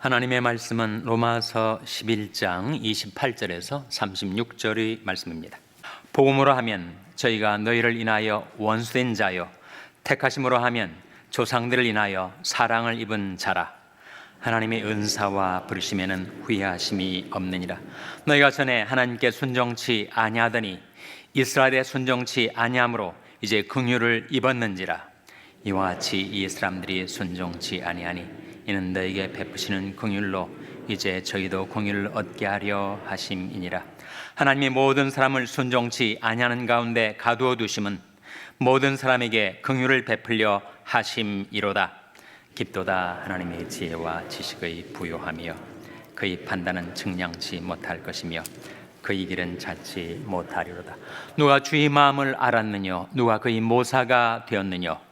하나님의 말씀은 로마서 11장 28절에서 36절의 말씀입니다. 복음으로 하면 저희가 너희를 인하여 원수된 자요, 택하심으로 하면 조상들을 인하여 사랑을 입은 자라. 하나님의 은사와 부르심에는 후회하심이 없느니라. 너희가 전에 하나님께 순종치 아니하더니 이스라엘에 순종치 아니함으로 이제 긍휼을 입었는지라. 이와 같이 이 사람들이 순종치 아니하니 이는 너희에게 베푸시는 긍휼로 이제 저희도 긍휼을 얻게 하려 하심이니라. 하나님이 모든 사람을 순종치 아니하는 가운데 가두어 두심은 모든 사람에게 긍휼을 베풀려 하심이로다. 깊도다 하나님의 지혜와 지식의 부요하며 그의 판단은 측량치 못할 것이며 그의 길은 찾지 못하리로다. 누가 주의 마음을 알았느뇨? 누가 그의 모사가 되었느뇨?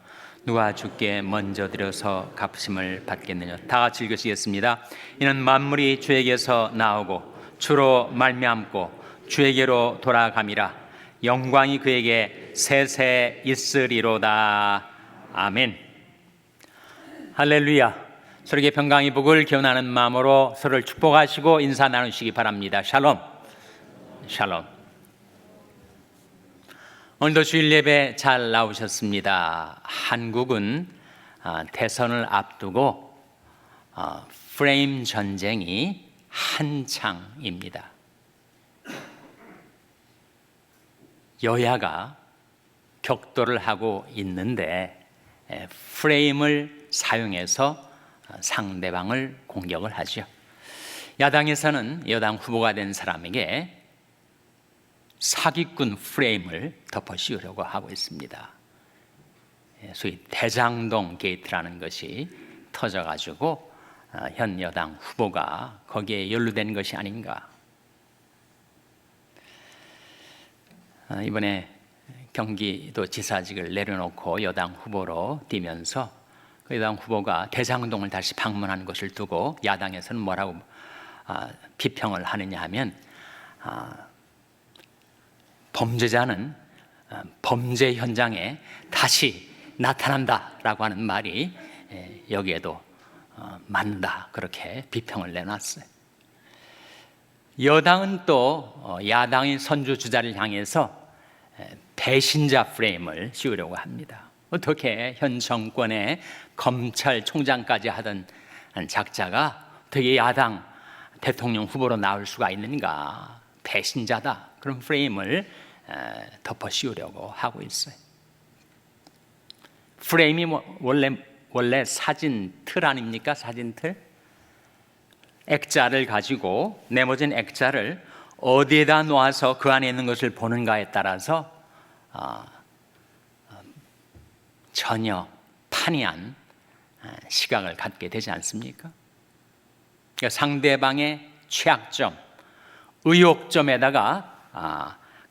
누가 주께 먼저 드려서 갚으심을 받겠느냐? 다 같이 읽으시겠습니다. 이는 만물이 주에게서 나오고 주로 말미암고 주에게로 돌아감이라. 영광이 그에게 세세 있으리로다. 아멘. 할렐루야. 서로에게 평강의 복을 기원하는 마음으로 서로를 축복하시고 인사 나누시기 바랍니다. 샬롬. 샬롬. 오늘도 주일 예배 잘 나오셨습니다. 한국은 대선을 앞두고 프레임 전쟁이 한창입니다. 여야가 격돌을 하고 있는데 프레임을 사용해서 상대방을 공격을 하죠. 야당에서는 여당 후보가 된 사람에게 사기꾼 프레임을 덮어씌우려고 하고 있습니다. 소위 대장동 게이트라는 것이 터져가지고 현 여당 후보가 거기에 연루된 것이 아닌가. 이번에 경기도 지사직을 내려놓고 여당 후보로 뛰면서 그 여당 후보가 대장동을 다시 방문한 것을 두고 야당에서는 뭐라고 비평을 하느냐 하면 범죄자는 범죄 현장에 다시 나타난다라고 하는 말이 여기에도 맞는다, 그렇게 비평을 내놨어요. 여당은 또 야당의 선두주자를 향해서 배신자 프레임을 씌우려고 합니다. 어떻게 현 정권의 검찰총장까지 하던 작자가 되게 야당 대통령 후보로 나올 수가 있는가? 배신자다, 그런 프레임을 덮어 씌우려고 하고 있어요. 프레임이 원래 사진 틀 아닙니까? 사진 틀? 액자를 가지고 네모진 액자를 어디에다 놓아서 그 안에 있는 것을 보는가에 따라서 전혀 판이한 시각을 갖게 되지 않습니까? 그러니까 상대방의 취약점, 의욕점에다가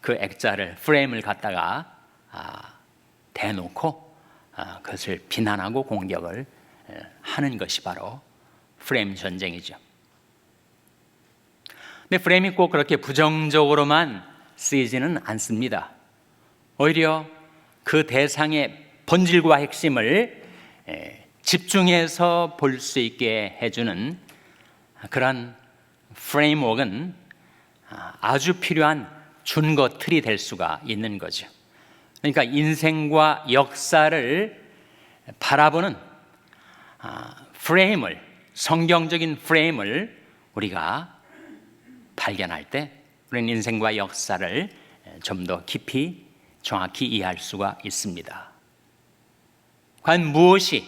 그 액자를, 프레임을 갖다가 대놓고 그것을 비난하고 공격을 하는 것이 바로 프레임 전쟁이죠. 근데 프레임이 꼭 그렇게 부정적으로만 쓰이지는 않습니다. 오히려 그 대상의 본질과 핵심을 집중해서 볼 수 있게 해주는 그런 프레임워크는 아주 필요한 준거 틀이 될 수가 있는 거죠. 그러니까 인생과 역사를 바라보는 프레임을, 성경적인 프레임을 우리가 발견할 때 우리는 인생과 역사를 좀 더 깊이 정확히 이해할 수가 있습니다. 과연 무엇이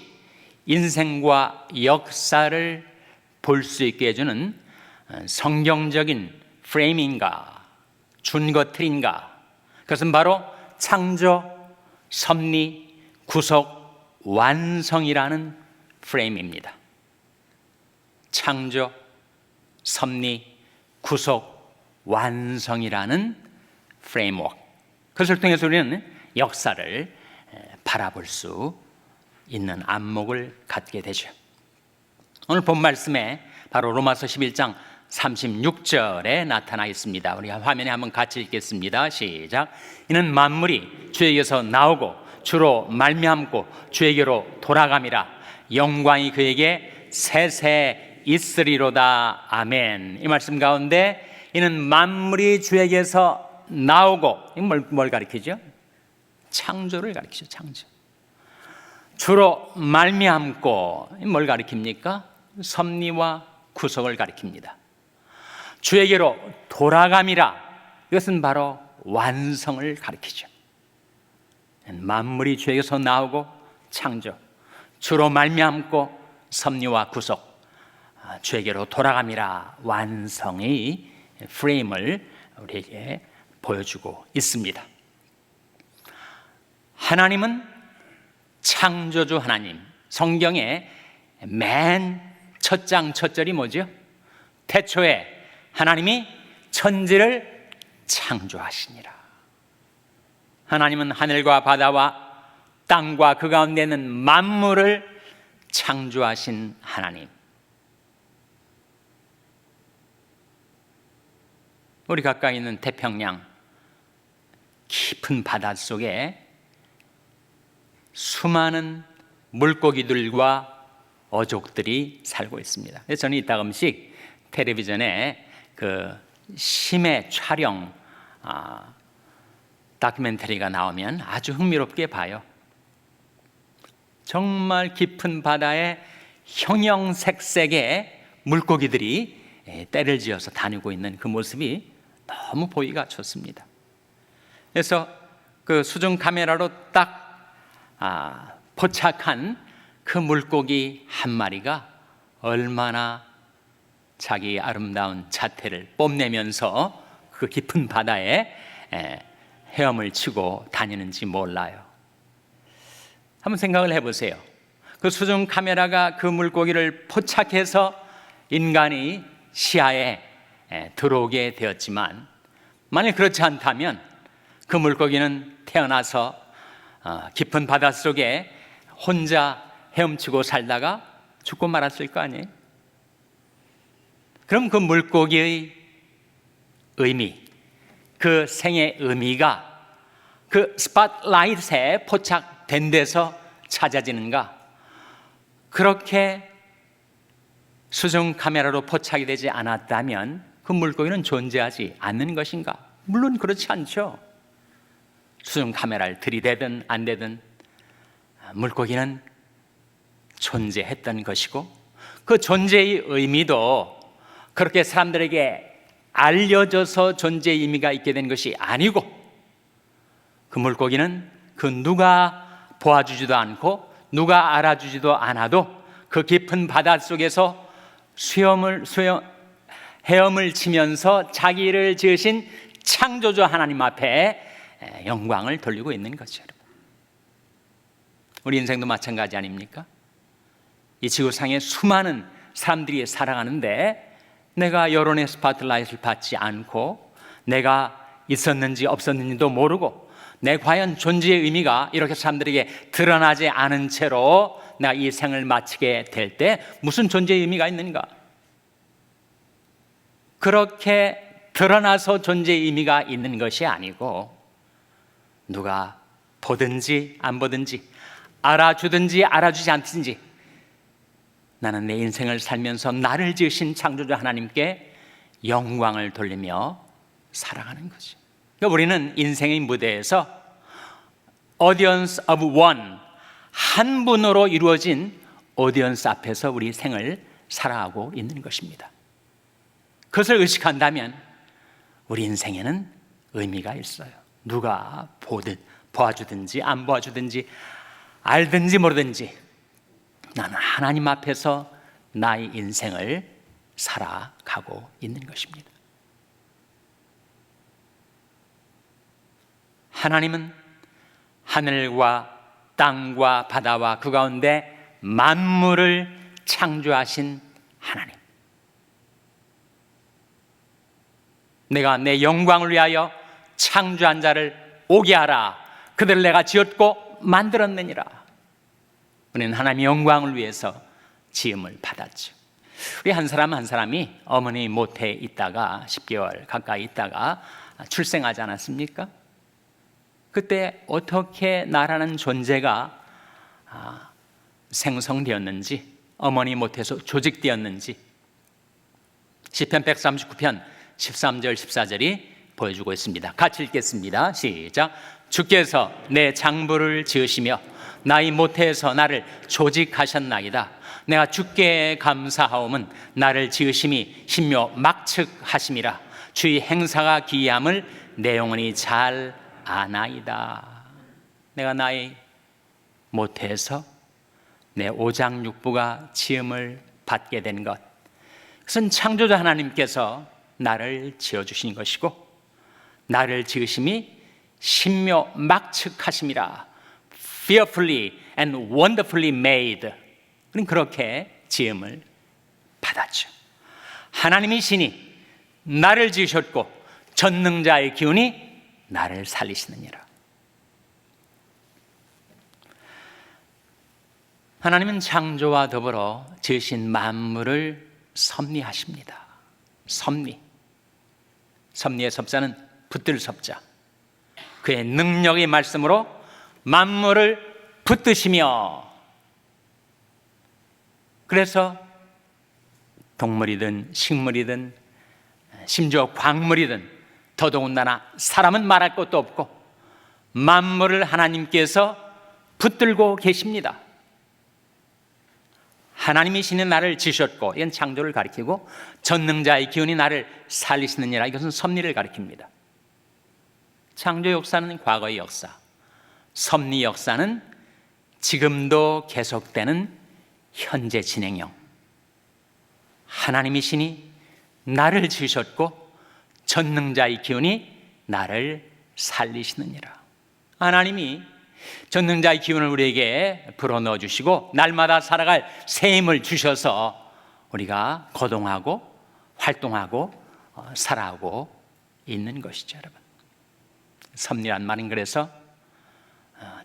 인생과 역사를 볼 수 있게 해주는 성경적인 프레임인가, 준거 틀인가? 그것은 바로 창조, 섭리, 구속, 완성이라는 프레임입니다. 창조, 섭리, 구속, 완성이라는 프레임워크. 그것을 통해서 우리는 역사를 바라볼 수 있는 안목을 갖게 되죠. 오늘 본 말씀에 바로 로마서 11장 36절에 나타나 있습니다. 우리 화면에 한번 같이 읽겠습니다. 시작. 이는 만물이 주에게서 나오고 주로 말미암고 주에게로 돌아감이라. 영광이 그에게 세세 있으리로다. 아멘. 이 말씀 가운데 이는 만물이 주에게서 나오고, 뭘 가리키죠? 창조를 가리키죠. 창조. 주로 말미암고, 뭘 가리킵니까? 섭리와 구속을 가리킵니다. 주에게로 돌아감이라, 이것은 바로 완성을 가리키죠. 만물이 주에게서 나오고 창조, 주로 말미암고 섭리와 구속, 주에게로 돌아감이라, 완성의 프레임을 우리에게 보여주고 있습니다. 하나님은 창조주 하나님. 성경의 맨 첫 장 첫 절이 뭐죠? 태초에 하나님이 천지를 창조하시니라. 하나님은 하늘과 바다와 땅과 그 가운데 있는 만물을 창조하신 하나님. 우리 가까이 있는 태평양 깊은 바닷속에 수많은 물고기들과 어족들이 살고 있습니다. 그래서 저는 이따금씩 텔레비전에 그 심해 촬영 다큐멘터리가 나오면 아주 흥미롭게 봐요. 정말 깊은 바다에 형형색색의 물고기들이 떼를 지어서 다니고 있는 그 모습이 너무 보기가 좋습니다. 그래서 그 수중 카메라로 딱 포착한 그 물고기 한 마리가 얼마나 자기 아름다운 자태를 뽐내면서 그 깊은 바다에 헤엄을 치고 다니는지 몰라요. 한번 생각을 해보세요. 그 수중 카메라가 그 물고기를 포착해서 인간이 시야에 들어오게 되었지만, 만약 그렇지 않다면 그 물고기는 태어나서 깊은 바닷속에 혼자 헤엄치고 살다가 죽고 말았을 거 아니에요? 그럼 그 물고기의 의미, 그 생의 의미가 그 스팟라이트에 포착된 데서 찾아지는가? 그렇게 수중 카메라로 포착이 되지 않았다면 그 물고기는 존재하지 않는 것인가? 물론 그렇지 않죠. 수중 카메라를 들이대든 안 대든 물고기는 존재했던 것이고, 그 존재의 의미도 그렇게 사람들에게 알려져서 존재의 의미가 있게 된 것이 아니고, 그 물고기는 그 누가 보아주지도 않고 누가 알아주지도 않아도 그 깊은 바닷속에서 헤엄을 치면서 자기를 지으신 창조주 하나님 앞에 영광을 돌리고 있는 거죠. 우리 인생도 마찬가지 아닙니까? 이 지구상에 수많은 사람들이 살아가는데 내가 여론의 스포트라이트를 받지 않고 내가 있었는지 없었는지도 모르고 내 과연 존재의 의미가 이렇게 사람들에게 드러나지 않은 채로 내가 이 생을 마치게 될 때 무슨 존재의 의미가 있는가? 그렇게 드러나서 존재의 의미가 있는 것이 아니고, 누가 보든지 안 보든지, 알아주든지 알아주지 않든지, 나는 내 인생을 살면서 나를 지으신 창조주 하나님께 영광을 돌리며 살아가는 거죠. 그러니까 우리는 인생의 무대에서 audience of one, 한 분으로 이루어진 audience 앞에서 우리 생을 살아가고 있는 것입니다. 그것을 의식한다면 우리 인생에는 의미가 있어요. 누가 보아주든지 안 보아주든지 알든지 모르든지 나는 하나님 앞에서 나의 인생을 살아가고 있는 것입니다. 하나님은 하늘과 땅과 바다와 그 가운데 만물을 창조하신 하나님. 내가 내 영광을 위하여 창조한 자를 오게 하라. 그들을 내가 지었고 만들었느니라. 우리는 하나님의 영광을 위해서 지음을 받았죠. 우리 한 사람 한 사람이 어머니 못에 있다가 10개월 가까이 있다가 출생하지 않았습니까? 그때 어떻게 나라는 존재가 생성되었는지, 어머니 못에서 조직되었는지 시편 139편 13절 14절이 보여주고 있습니다. 같이 읽겠습니다. 시작. 주께서 내 장부를 지으시며 나의 모태에서 나를 조직하셨나이다. 내가 주께 감사하옴은 나를 지으심이 신묘 막측하심이라. 주의 행사가 기이함을 내 영혼이 잘 아나이다. 내가 나의 모태에서 내 오장육부가 지음을 받게 된 것, 그것은 창조자 하나님께서 나를 지어주신 것이고 나를 지으심이 신묘 막측하심이라. Fearfully and wonderfully made. 그렇게 지음을 받았죠. 하나님이 신이 나를 지으셨고 전능자의 기운이 나를 살리시느니라. 하나님은 창조와 더불어 지으신 만물을 섭리하십니다. 섭리. 섭리의 섭자는 붙들 섭자. 그의 능력의 말씀으로 만물을 붙드시며, 그래서 동물이든 식물이든 심지어 광물이든 더더군다나 사람은 말할 것도 없고 만물을 하나님께서 붙들고 계십니다. 하나님이 신이 나를 지으셨고, 이건 창조를 가리키고, 전능자의 기운이 나를 살리시느니라, 이것은 섭리를 가리킵니다. 창조 역사는 과거의 역사, 섭리 역사는 지금도 계속되는 현재 진행형. 하나님이 신이 나를 지으셨고 전능자의 기운이 나를 살리시느니라. 하나님이 전능자의 기운을 우리에게 불어넣어 주시고 날마다 살아갈 새 힘을 주셔서 우리가 거동하고 활동하고 살아가고 있는 것이죠. 여러분, 섭리란 말은 그래서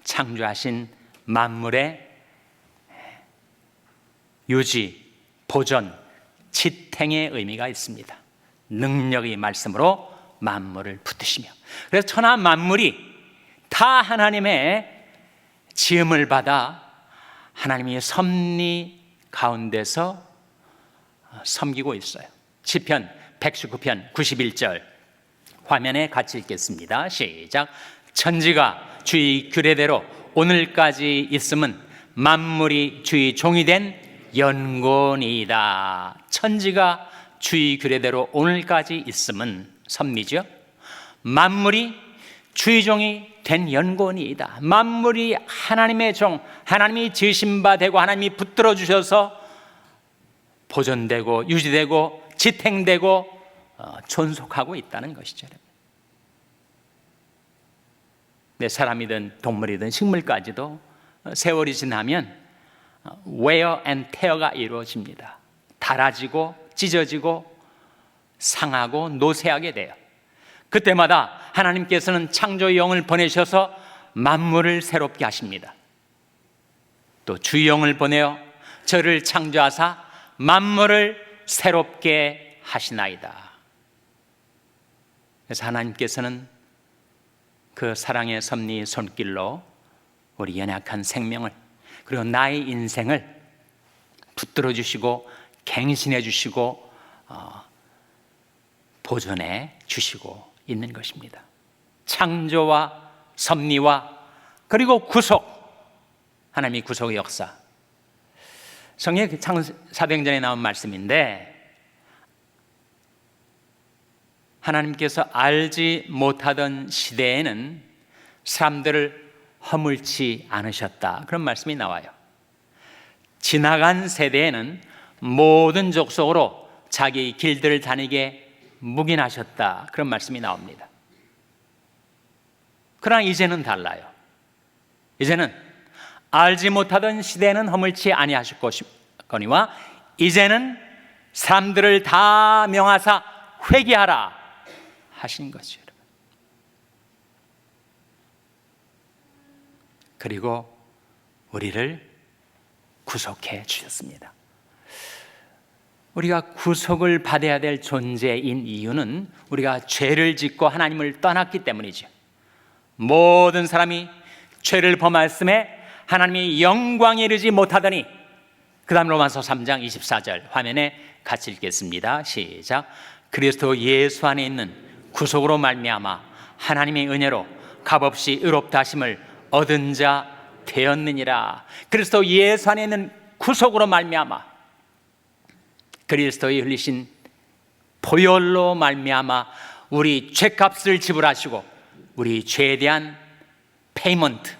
창조하신 만물의 유지, 보존, 지탱의 의미가 있습니다. 능력의 말씀으로 만물을 붙드시며, 그래서 천하 만물이 다 하나님의 지음을 받아 하나님의 섭리 가운데서 섬기고 있어요. 시편 119편 91절 화면에 같이 읽겠습니다. 시작. 천지가 주의 규례대로 오늘까지 있음은 만물이 주의 종이 된 연곤이다. 천지가 주의 규례대로 오늘까지 있음은 섭리죠. 만물이 주의 종이 된 연곤이다. 만물이 하나님의 종, 하나님이 지으신 바 되고 하나님이 붙들어 주셔서 보존되고 유지되고 지탱되고 존속하고 있다는 것이죠. 네, 사람이든 동물이든 식물까지도 세월이 지나면 wear and tear가 이루어집니다. 닳아지고 찢어지고 상하고 노쇠하게 돼요. 그때마다 하나님께서는 창조의 영을 보내셔서 만물을 새롭게 하십니다. 또 주의 영을 보내어 저를 창조하사 만물을 새롭게 하시나이다. 그래서 하나님께서는 그 사랑의 섭리 손길로 우리 연약한 생명을, 그리고 나의 인생을 붙들어 주시고 갱신해 주시고 보존해 주시고 있는 것입니다. 창조와 섭리와 그리고 구속, 하나님의 구속의 역사. 성경 사도행전에 나온 말씀인데, 하나님께서 알지 못하던 시대에는 사람들을 허물지 않으셨다, 그런 말씀이 나와요. 지나간 세대에는 모든 족속으로 자기 길들을 다니게 묵인하셨다, 그런 말씀이 나옵니다. 그러나 이제는 달라요. 이제는 알지 못하던 시대에는 허물지 아니하셨거니와 이제는 사람들을 다 명하사 회개하라 하신 거죠. 그리고 우리를 구속해 주셨습니다. 우리가 구속을 받아야 될 존재인 이유는 우리가 죄를 짓고 하나님을 떠났기 때문이죠. 모든 사람이 죄를 범하였음에 하나님의 영광에 이르지 못하더니 그 다음 로마서 3장 24절 화면에 같이 읽겠습니다. 시작. 그리스도 예수 안에 있는 구속으로 말미암아 하나님의 은혜로 값없이 의롭다 하심을 얻은 자 되었느니라. 그리스도 예수 안에 있는 구속으로 말미암아, 그리스도의 흘리신 보혈로 말미암아 우리 죄값을 지불하시고 우리 죄에 대한 페이먼트를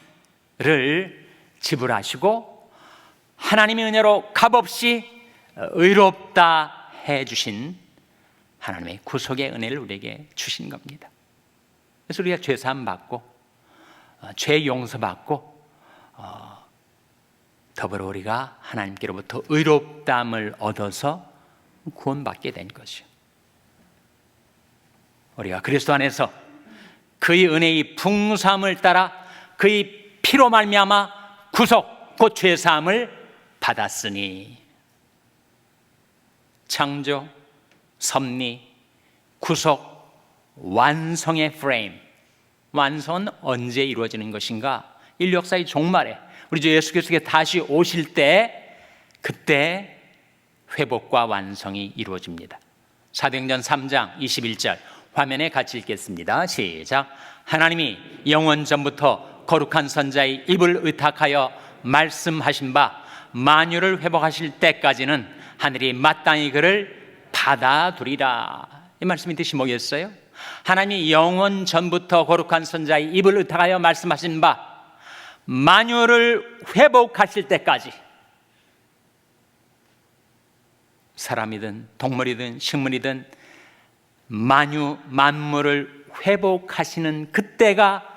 지불하시고 하나님의 은혜로 값없이 의롭다 해주신 하나님의 구속의 은혜를 우리에게 주신 겁니다. 그래서 우리가 죄사함 받고 죄 용서받고 더불어 우리가 하나님께로부터 의롭다함을 얻어서 구원받게 된 것이요, 우리가 그리스도 안에서 그의 은혜의 풍성함을 따라 그의 피로 말미암아 구속 곧 죄사함을 받았으니, 창조, 섭리, 구속, 완성의 프레임. 완성은 언제 이루어지는 것인가? 인류 역사의 종말에 우리 주 예수 그리스도께 다시 오실 때, 그때 회복과 완성이 이루어집니다. 사도행전 3장 21절 화면에 같이 읽겠습니다. 시작. 하나님이 영원 전부터 거룩한 선자의 입을 의탁하여 말씀하신 바 만유를 회복하실 때까지는 하늘이 마땅히 그를 받아두리라. 이 말씀의 뜻이 뭐겠어요? 하나님이 영원 전부터 거룩한 선자의 입을 의탁하여 말씀하신 바 만유를 회복하실 때까지, 사람이든 동물이든 식물이든 만물을 회복하시는 그때가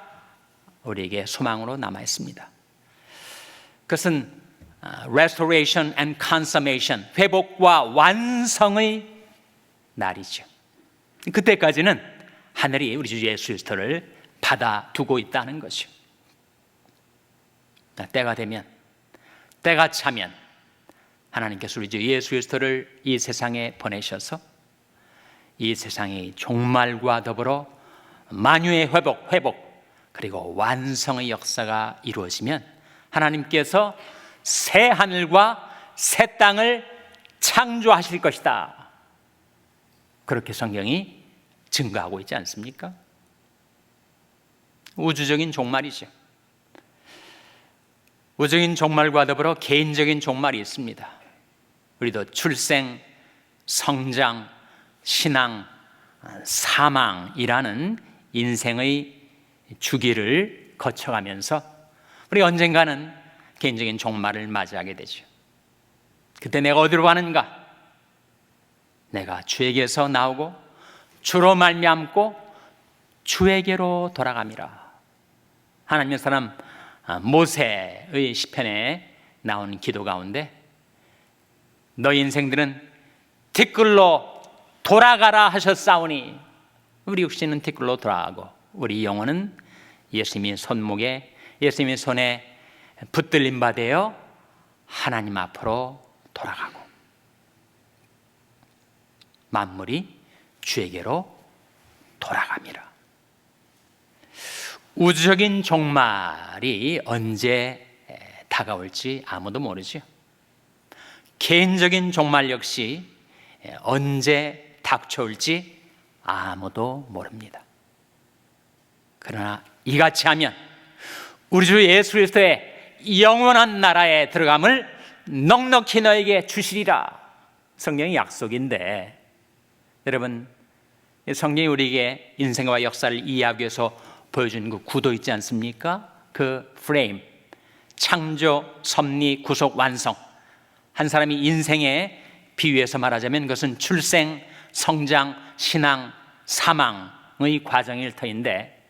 우리에게 소망으로 남아 있습니다. 그것은 restoration and consummation, 회복과 완성의 날이죠. 그때까지는 하늘이 우리 주 예수 그리스도를 받아두고 있다는 것이요, 때가 되면, 때가 차면 하나님께서 우리 주 예수 그리스도를 이 세상에 보내셔서 이 세상의 종말과 더불어 만유의 회복 그리고 완성의 역사가 이루어지면 하나님께서 새 하늘과 새 땅을 창조하실 것이다. 그렇게 성경이 증거하고 있지 않습니까? 우주적인 종말이죠. 우주적인 종말과 더불어 개인적인 종말이 있습니다. 우리도 출생, 성장, 신앙, 사망이라는 인생의 주기를 거쳐가면서 우리 언젠가는 개인적인 종말을 맞이하게 되죠. 그때 내가 어디로 가는가? 내가 주에게서 나오고 주로 말미암고 주에게로 돌아갑니다. 하나님의 사람 모세의 시편에 나오는 기도 가운데 너희 인생들은 티끌로 돌아가라 하셨사오니, 우리 육신은 티끌로 돌아가고 우리 영혼은 예수님의 손목에, 예수님의 손에 붙들림 받아 하나님 앞으로 돌아가고 만물이 주에게로 돌아갑니다. 우주적인 종말이 언제 다가올지 아무도 모르죠. 개인적인 종말 역시 언제 닥쳐올지 아무도 모릅니다. 그러나 이같이 하면 우리 주 예수 그리스도의 영원한 나라에 들어감을 넉넉히 너에게 주시리라. 성경의 약속인데, 여러분, 성경이 우리에게 인생과 역사를 이해하기 위해서 보여주는 그 구도 있지 않습니까? 그 프레임, 창조, 섭리, 구속, 완성. 한 사람이 인생에 비유해서 말하자면 그것은 출생, 성장, 신앙, 사망의 과정일 터인데,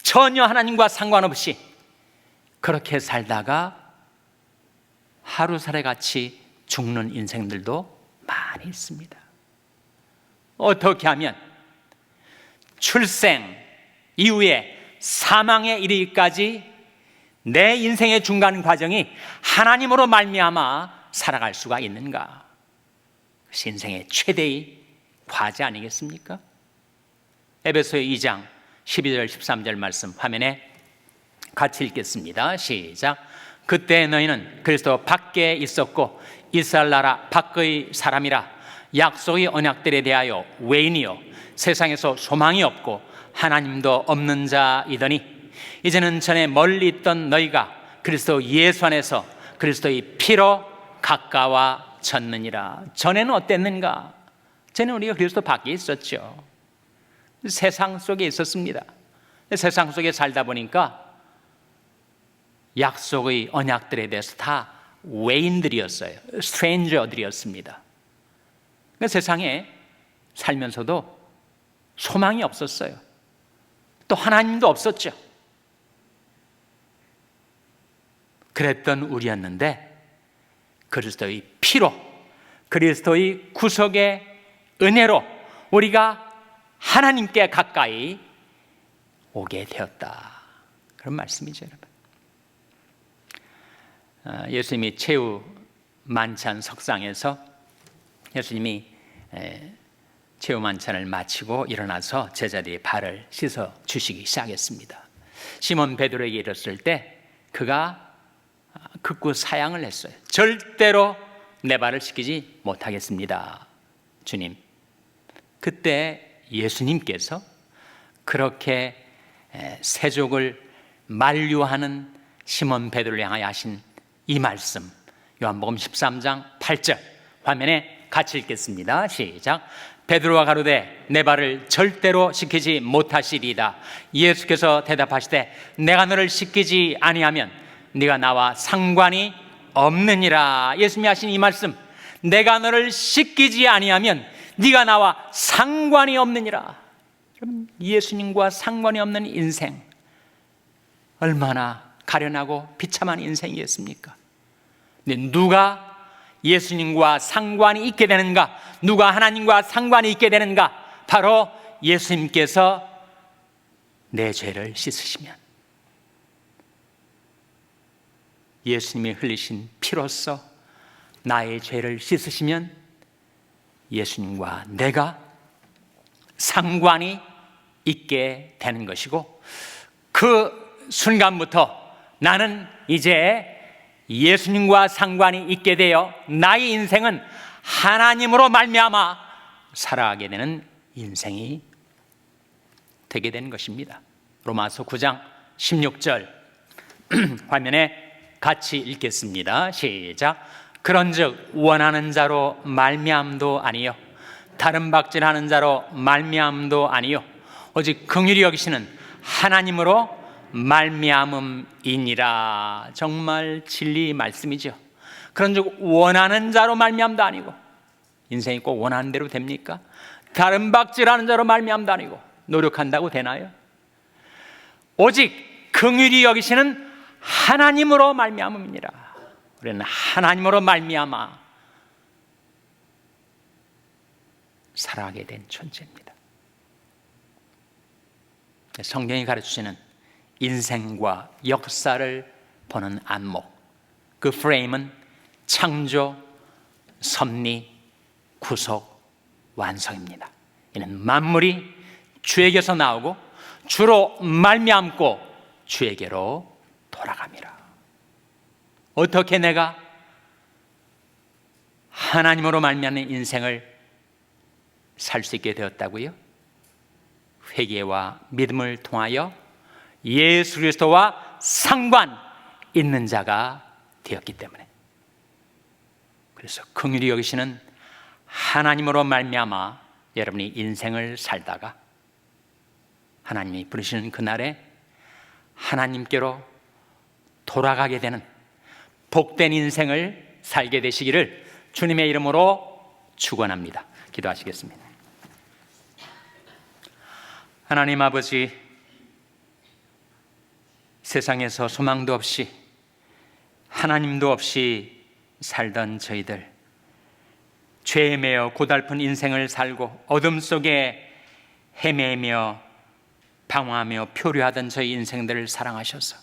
전혀 하나님과 상관없이 그렇게 살다가 하루살이같이 죽는 인생들도 많이 있습니다. 어떻게 하면 출생 이후에 사망에 이르기까지 내 인생의 중간 과정이 하나님으로 말미암아 살아갈 수가 있는가? 그것이 인생의 최대의 과제 아니겠습니까? 에베소서 2장 12절 13절 말씀 화면에 같이 읽겠습니다. 시작. 그때 너희는 그리스도 밖에 있었고 이스라엘 나라 밖의 사람이라. 약속의 언약들에 대하여 외인이요 세상에서 소망이 없고 하나님도 없는 자이더니 이제는 전에 멀리 있던 너희가 그리스도 예수 안에서 그리스도의 피로 가까워졌느니라. 전에는 어땠는가? 전에는 우리가 그리스도 밖에 있었죠. 세상 속에 있었습니다. 세상 속에 살다 보니까 약속의 언약들에 대해서 다 외인들이었어요. 스트레인저들이었습니다. 그러니까 세상에 살면서도 소망이 없었어요. 또 하나님도 없었죠. 그랬던 우리였는데 그리스도의 피로, 그리스도의 구속의 은혜로 우리가 하나님께 가까이 오게 되었다. 그런 말씀이죠, 여러분. 예수님이 최후 만찬 석상에서 예수님이 최후 만찬을 마치고 일어나서 제자들의 발을 씻어 주시기 시작했습니다. 시몬 베드로에게 이르렀을 때 그가 극구 사양을 했어요. 절대로 내 발을 씻기지 못하겠습니다, 주님. 그때 예수님께서 그렇게 세족을 만류하는 시몬 베드로를 향하여 하신 이 말씀, 요한복음 13장 8절 화면에 같이 읽겠습니다. 시작. 베드로가 가로되 내 발을 절대로 씻기지 못하시리이다. 예수께서 대답하시되 내가 너를 씻기지 아니하면 네가 나와 상관이 없느니라. 예수님이 하신 이 말씀, 내가 너를 씻기지 아니하면 네가 나와 상관이 없느니라. 여러분, 예수님과 상관이 없는 인생, 얼마나 가련하고 비참한 인생이었습니까? 근데 누가 예수님과 상관이 있게 되는가? 누가 하나님과 상관이 있게 되는가? 바로 예수님께서 내 죄를 씻으시면, 예수님이 흘리신 피로써 나의 죄를 씻으시면 예수님과 내가 상관이 있게 되는 것이고, 그 순간부터 나는 이제 예수님과 상관이 있게 되어 나의 인생은 하나님으로 말미암아 살아가게 되는 인생이 되게 되는 것입니다. 로마서 9장 16절 화면에 같이 읽겠습니다. 시작. 그런즉 원하는 자로 말미암도 아니요 다른 박질하는 자로 말미암도 아니요 오직 긍휼히 여기시는 하나님으로 말미암음이니라. 정말 진리 말씀이죠. 그런즉 원하는 자로 말미암도 아니고, 인생이 꼭 원하는 대로 됩니까? 다른 박질하는 자로 말미암도 아니고, 노력한다고 되나요? 오직 긍휼히 여기시는 하나님으로 말미암음이니라. 우리는 하나님으로 말미암아 살아가게 된 존재입니다. 성경이 가르치시는 인생과 역사를 보는 안목, 그 프레임은 창조, 섭리, 구속, 완성입니다. 이는 만물이 주에게서 나오고 주로 말미암고 주에게로 돌아갑니다. 어떻게 내가 하나님으로 말미암는 인생을 살 수 있게 되었다고요? 회개와 믿음을 통하여 예수 그리스도와 상관 있는 자가 되었기 때문에, 그래서 긍휼히 여기시는 하나님으로 말미암아 여러분이 인생을 살다가 하나님이 부르시는 그날에 하나님께로 돌아가게 되는 복된 인생을 살게 되시기를 주님의 이름으로 축원합니다. 기도하시겠습니다. 하나님 아버지, 세상에서 소망도 없이 하나님도 없이 살던 저희들, 죄에 매여 고달픈 인생을 살고 어둠 속에 헤매며 방황하며 표류하던 저희 인생들을 사랑하셔서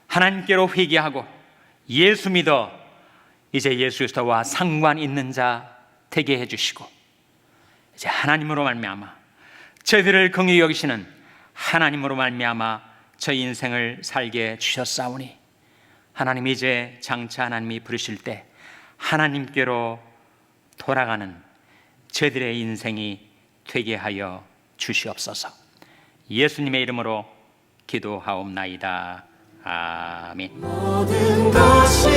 하나님께로 회개하고 예수 믿어 이제 예수 그리스도와 상관 있는 자 되게 해주시고, 이제 하나님으로 말미암아 저희들을 긍휼히 여기시는 하나님으로 말미암아 저희 인생을 살게 주셨사오니 하나님, 이제 장차 하나님이 부르실 때 하나님께로 돌아가는 저들의 인생이 되게 하여 주시옵소서. 예수님의 이름으로 기도하옵나이다. 아멘. 모든 것이